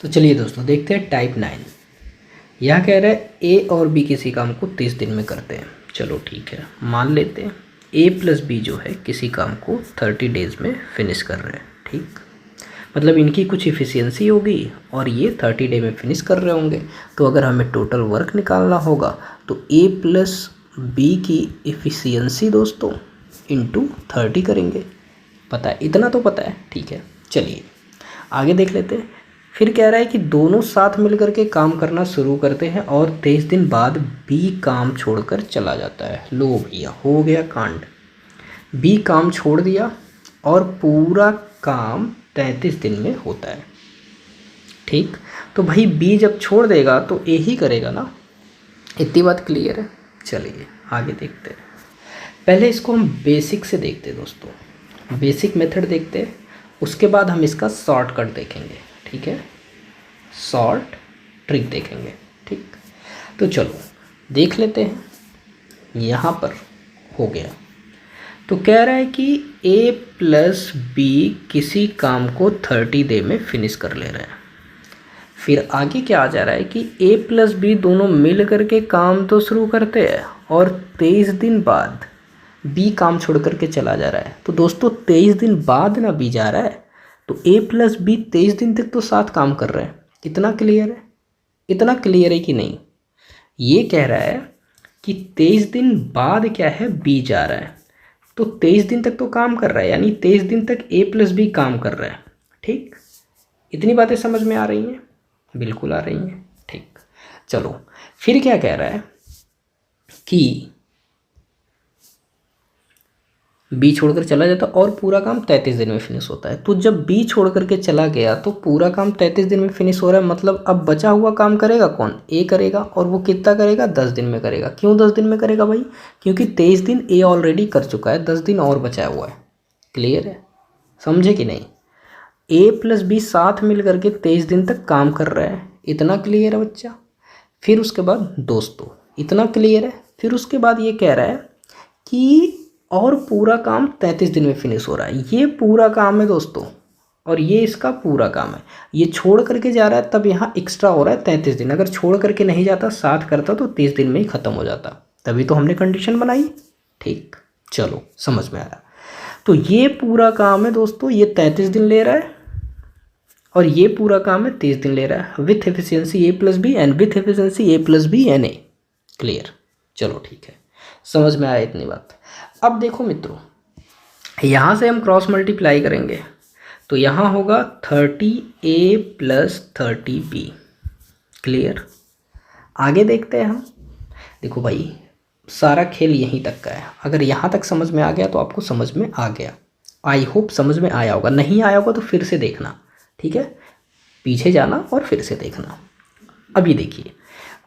तो चलिए दोस्तों देखते हैं टाइप 9। यह कह रहा है ए और बी किसी काम को 30 दिन में करते हैं। चलो ठीक है, मान लेते हैं ए प्लस बी जो है किसी काम को 30 डेज़ में फिनिश कर रहे हैं। ठीक, मतलब इनकी कुछ इफ़िशियंसी होगी और ये 30 डे में फिनिश कर रहे होंगे। तो अगर हमें टोटल वर्क निकालना होगा तो ए प्लस बी की इफ़िशियंसी दोस्तों इंटू 30 करेंगे। पता है, इतना तो पता है। ठीक है, चलिए आगे देख लेते हैं। फिर कह रहा है कि दोनों साथ मिलकर के काम करना शुरू करते हैं और 23 दिन बाद बी काम छोड़कर चला जाता है। लो भैया, हो गया कांड। बी काम छोड़ दिया और पूरा काम 33 दिन में होता है। ठीक, तो भाई बी जब छोड़ देगा तो ए ही करेगा ना, इतनी बात क्लियर है। चलिए आगे देखते हैं। पहले इसको हम बेसिक से देखते हैं दोस्तों, बेसिक मेथड देखते हैं, उसके बाद हम इसका शॉर्टकट देखेंगे। ठीक है, शॉर्ट ट्रिक देखेंगे। ठीक, तो चलो देख लेते हैं। यहाँ पर हो गया, तो कह रहा है कि ए प्लस बी किसी काम को 30 डे में फिनिश कर ले रहे हैं। फिर आगे क्या आ जा रहा है कि ए प्लस बी दोनों मिल करके काम तो शुरू करते हैं और 23 दिन बाद बी काम छोड़ करके चला जा रहा है। तो दोस्तों 23 दिन बाद ना बी जा रहा है, तो ए प्लस बी 23 दिन तक तो साथ काम कर रहे हैं। इतना क्लियर है? इतना क्लियर है कि नहीं? ये कह रहा है कि 23 दिन बाद क्या है, बी जा रहा है, तो 23 दिन तक तो काम कर रहा है, यानी 23 दिन तक ए प्लस बी काम कर रहा है। ठीक, इतनी बातें समझ में आ रही हैं? बिल्कुल आ रही हैं। ठीक, चलो फिर क्या कह रहा है कि बी छोड़कर चला जाता और पूरा काम 33 दिन में फिनिश होता है। तो जब बी छोड़ करके चला गया तो पूरा काम 33 दिन में फिनिश हो रहा है, मतलब अब बचा हुआ काम करेगा कौन? ए करेगा। और वो कितना करेगा? 10 दिन में करेगा। क्यों 10 दिन में करेगा भाई? क्योंकि 23 दिन ए ऑलरेडी कर चुका है, 10 दिन और बचाया हुआ है। क्लियर है? समझे कि नहीं? ए प्लस बी साथ मिल करके 23 दिन तक काम कर रहा है। इतना क्लियर है बच्चा? फिर उसके बाद दोस्तों इतना क्लियर है? फिर उसके बाद ये कह रहा है कि और पूरा काम 33 दिन में फिनिश हो रहा है। ये पूरा काम है दोस्तों, और ये इसका पूरा काम है। ये छोड़ करके जा रहा है तब यहाँ एक्स्ट्रा हो रहा है 33 दिन। अगर छोड़ करके नहीं जाता, साथ करता, तो 30 दिन में ही ख़त्म हो जाता। तभी तो हमने कंडीशन बनाई। ठीक, चलो समझ में आया। तो ये पूरा काम है दोस्तों, ये 33 दिन ले रहा है और ये पूरा काम है 30 दिन ले रहा है, with efficiency a plus b and with efficiency a plus b n a. Clear? चलो ठीक है, समझ में आया इतनी बात। अब देखो मित्रों, यहाँ से हम क्रॉस मल्टीप्लाई करेंगे तो यहाँ होगा 30A प्लस 30B। क्लियर? आगे देखते हैं हम। देखो भाई, सारा खेल यहीं तक का है। अगर यहाँ तक समझ में आ गया तो आपको समझ में आ गया। आई होप समझ में आया होगा। नहीं आया होगा तो फिर से देखना। ठीक है, पीछे जाना और फिर से देखना। अभी देखिए,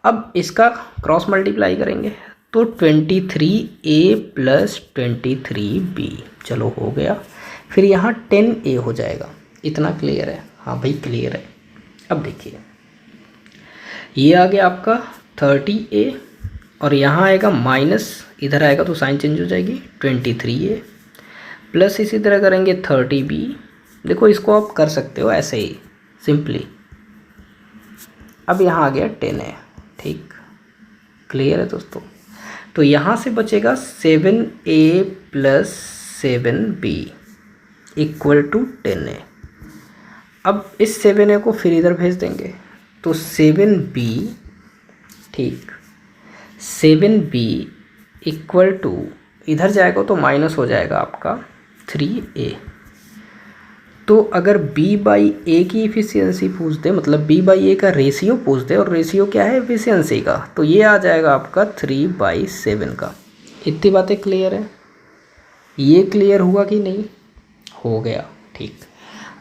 अब इसका क्रॉस मल्टीप्लाई करेंगे तो 23A प्लस 23B। चलो हो गया। फिर यहाँ 10A हो जाएगा। इतना क्लियर है? हाँ भाई क्लियर है। अब देखिए, ये आ गया आपका 30A और यहाँ आएगा माइनस, इधर आएगा तो साइन चेंज हो जाएगी, 23A प्लस इसी तरह करेंगे 30B। देखो इसको आप कर सकते हो ऐसे ही सिंपली। अब यहाँ आ गया 10A। ठीक, क्लियर है दोस्तों? तो यहाँ से बचेगा 7A plus 7B equal to 10A। अब इस 7A को फिर इधर भेज देंगे तो 7B, ठीक, 7B इक्वल टू, इधर जाएगा तो माइनस हो जाएगा आपका 3A। तो अगर B बाई ए की इफ़िशियंसी पूछ दे, मतलब B बाई ए का रेशियो पूछ दे, और रेशियो क्या है? एफिशिएंसी का, तो ये आ जाएगा आपका 3/7 का। इतनी बातें क्लियर है? ये क्लियर हुआ कि नहीं? हो गया। ठीक,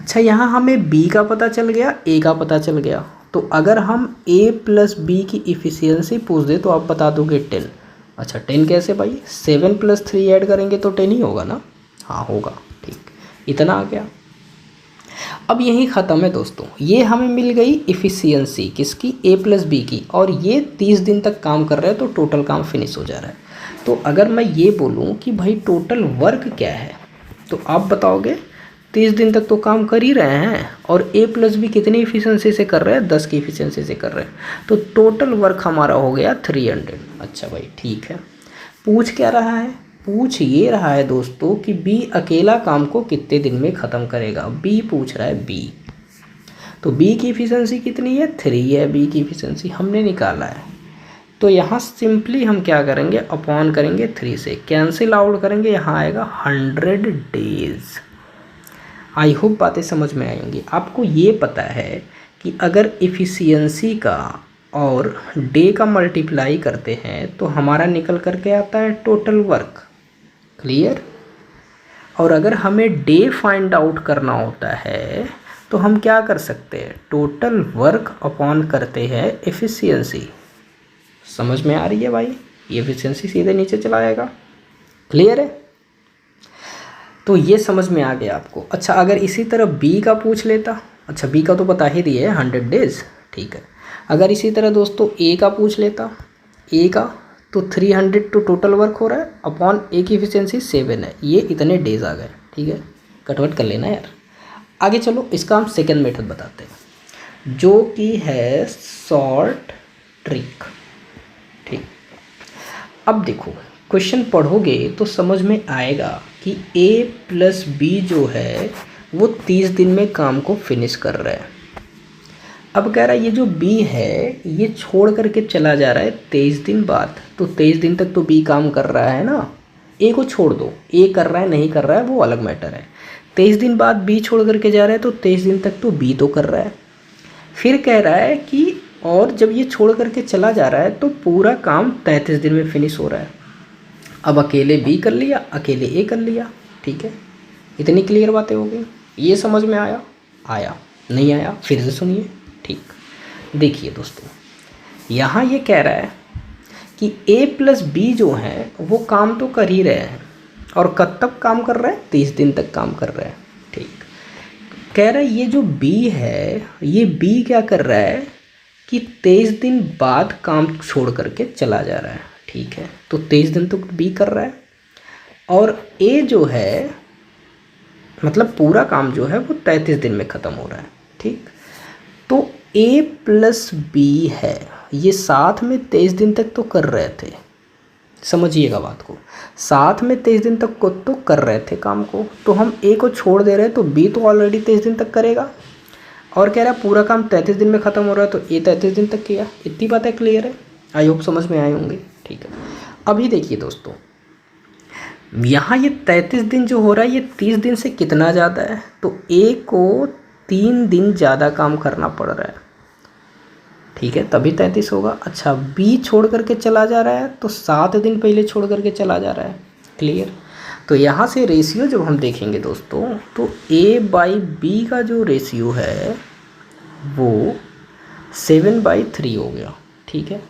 अच्छा यहाँ हमें B का पता चल गया, A का पता चल गया। तो अगर हम A प्लस बी की इफ़िशियंसी पूछ दे तो आप बता दोगे 10। अच्छा 10 कैसे भाई? 7 प्लस 3 ऐड करेंगे तो 10 ही होगा ना? हाँ होगा। ठीक, इतना आ गया। अब यही ख़त्म है दोस्तों। ये हमें मिल गई इफ़िशियंसी किसकी? ए प्लस बी की, और ये 30 दिन तक काम कर रहा है तो टोटल काम फिनिश हो जा रहा है। तो अगर मैं ये बोलूँ कि भाई टोटल वर्क क्या है, तो आप बताओगे 30 दिन तक तो काम कर ही रहे हैं और ए प्लस बी कितनी इफिशियंसी से कर रहे हैं, 10 की इफिशियंसी से कर रहे हैं। तो टोटल वर्क हमारा हो गया 300। अच्छा भाई ठीक है, पूछ क्या रहा है, पूछ ये रहा है दोस्तों कि बी अकेला काम को कितने दिन में ख़त्म करेगा। बी पूछ रहा है बी, तो बी की इफिशियंसी कितनी है, 3 है। बी की इफिशियंसी हमने निकाला है, तो यहाँ सिंपली हम क्या करेंगे, अपॉन करेंगे 3 से, कैंसिल आउट करेंगे, यहाँ आएगा 100 डेज। आई होप बातें समझ में आएंगी। आपको ये पता है कि अगर इफ़िशियंसी का और डे का मल्टीप्लाई करते हैं तो हमारा निकल करके आता है टोटल वर्क। क्लियर। और अगर हमें डे फाइंड आउट करना होता है तो हम क्या कर सकते हैं, टोटल वर्क अपॉन करते हैं एफिशिएंसी। समझ में आ रही है भाई, ये एफिशिएंसी सीधे नीचे चला आएगा। क्लियर है, तो ये समझ में आ गया आपको। अच्छा अगर इसी तरह बी का पूछ लेता, अच्छा बी का तो बता ही दिए 100 डेज, ठीक है। अगर इसी तरह दोस्तों ए का पूछ लेता, ए का तो 300 तो टोटल वर्क हो रहा है अपॉन ए की एफिशिएंसी 7 है, ये इतने डेज आ गए। ठीक है, कटवट कर लेना यार। आगे चलो, इसका हम सेकेंड मेथड बताते हैं जो कि है शॉर्ट ट्रिक। ठीक, अब देखो क्वेश्चन पढ़ोगे तो समझ में आएगा कि ए प्लस बी जो है वो 30 दिन में काम को फिनिश कर रहा है। अब कह रहा है ये जो बी है ये छोड़ करके चला जा रहा है 23 दिन बाद, तो 23 दिन तक तो बी काम कर रहा है ना। ए को छोड़ दो, ए कर रहा है नहीं कर रहा है वो अलग मैटर है। 23 दिन बाद बी छोड़ करके जा रहा है तो 23 दिन तक तो बी तो कर रहा है। फिर कह रहा है कि और जब ये छोड़ करके चला जा रहा है तो पूरा काम 33 दिन में फिनिश हो रहा है। अब अकेले बी कर लिया, अकेले ए कर लिया। ठीक है, इतनी क्लियर बातें हो गई। ये समझ में आया, आया नहीं आया फिर से सुनिए। ठीक, देखिए दोस्तों यहाँ ये कह रहा है कि ए प्लस बी जो है वो काम तो कर ही रहे हैं और कब तक काम कर रहा है, 30 दिन तक काम कर रहा है। ठीक, कह रहा है ये जो बी है ये बी क्या कर रहा है कि 23 दिन बाद काम छोड़ करके चला जा रहा है। ठीक है, तो 23 दिन तो बी कर रहा है और ए जो है मतलब पूरा काम जो है वो 33 दिन में ख़त्म हो रहा है। ठीक, तो ए प्लस बी है ये साथ में 23 दिन तक तो कर रहे थे। समझिएगा बात को, साथ में 23 दिन तक को तो कर रहे थे काम को, तो हम ए को छोड़ दे रहे हैं तो बी तो ऑलरेडी 23 दिन तक करेगा और कह रहा है पूरा काम 33 दिन में ख़त्म हो रहा है तो ए 33 दिन तक किया। इतनी बातें क्लियर है, आई होप समझ में आए होंगे। ठीक है, अभी देखिए दोस्तों यहाँ ये 33 दिन जो हो रहा है ये 30 दिन से कितना ज़्यादा है, तो ए को 3 दिन ज़्यादा काम करना पड़ रहा है। ठीक है, तभी 33 होगा। अच्छा बी छोड़ करके चला जा रहा है तो 7 दिन पहले छोड़ करके चला जा रहा है। क्लियर, तो यहाँ से रेशियो जब हम देखेंगे दोस्तों तो ए बाई बी का जो रेशियो है वो 7/3 हो गया। ठीक है,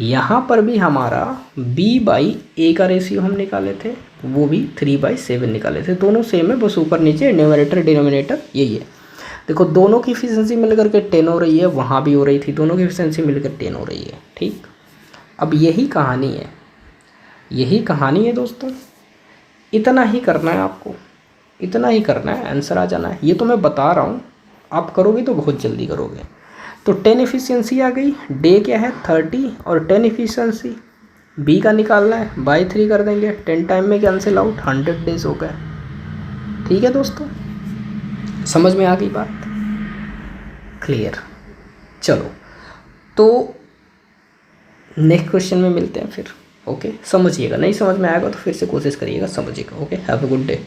यहाँ पर भी हमारा बी बाई ए का रेशियो हम निकाले थे वो भी 3/7 निकाले थे। दोनों सेम है, बस ऊपर नीचे न्यूमरेटर डिनोमिनेटर यही है। देखो दोनों की एफिशिएंसी मिलकर के 10 हो रही है, वहाँ भी हो रही थी, दोनों की एफिशिएंसी मिलकर 10 हो रही है। ठीक, अब यही कहानी है, यही कहानी है दोस्तों। इतना ही करना है आपको, इतना ही करना है, आंसर आ जाना है। ये तो मैं बता रहा हूँ, आप करोगे तो बहुत जल्दी करोगे। तो 10 एफिशिएंसी आ गई, डे क्या है 30 और 10 एफिशिएंसी बी का निकालना है, बाई 3 कर देंगे, 10 टाइम में कैंसिल आउट, 100 डेज हो गए। ठीक है दोस्तों, समझ में आ गई बात, क्लियर। चलो तो नेक्स्ट क्वेश्चन में मिलते हैं फिर। ओके, समझिएगा, नहीं समझ में आएगा तो फिर से कोशिश करिएगा समझिएगा। Okay, have a good day.